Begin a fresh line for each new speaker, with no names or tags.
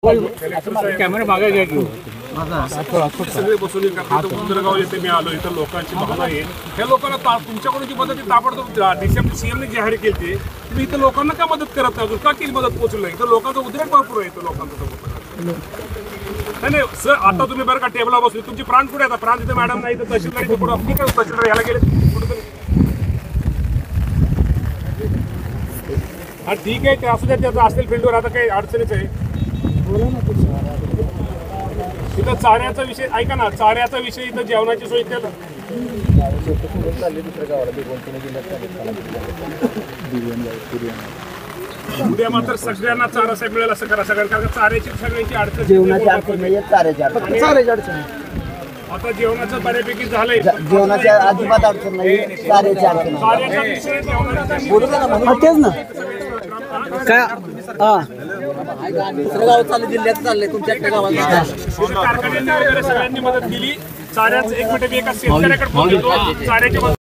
Camera मागे घ्या घेऊ
सगळे बसून उंदरगाव येथे मी आलो. इथं लोकांची भावना आहे. ह्या लोकांना तुमच्याकडून जी मदत ताबडतोब डिसेंबर सीएमने जाहीर केली तुम्ही इथं लोकांना का मदत करत नाही? का केली मदत पोहोचली नाही? इथं लोकांचा उद्रेक भरपूर आहे. इथं लोकांचा नाही सर. आता तुम्ही बरं का टेबला बसले तुमची प्राण कुठे आता? प्राण तिथे मॅडम नाही तर तहसीलदार पुढे तहसीलदार यायला गेले कुठे? हा ठीक आहे ते असू द्या. त्याचं असतील फील्डवर आता काही अडचणीच आहे. इथं चाऱ्याचा विषय ऐका ना. चाऱ्याचा विषय इथं जेवणाची सोय त्याला उद्या मात्र सगळ्यांना चारा साहेब मिळेल असं करा. सगळ्यांना कारण चाऱ्याची सगळ्यांची अडचण
जेवणाची अडचण नाही, चाऱ्याची अडचण.
आता जेवणाचं बऱ्यापैकी झालंय.
जेवणाची अजिबात अडचण नाही, चाऱ्याची अडचण.
चाऱ्याचा विषय जेवणाचा
तेच ना काय दुसरं गाव चालू जिल्ह्यात चाललंय तुमच्या गावात
कारखान्यांनी वगैरे सगळ्यांनी मदत केली. चाऱ्याच एक मिनिट मी एका शेतकऱ्याकडे फोन घेतो. चाऱ्याची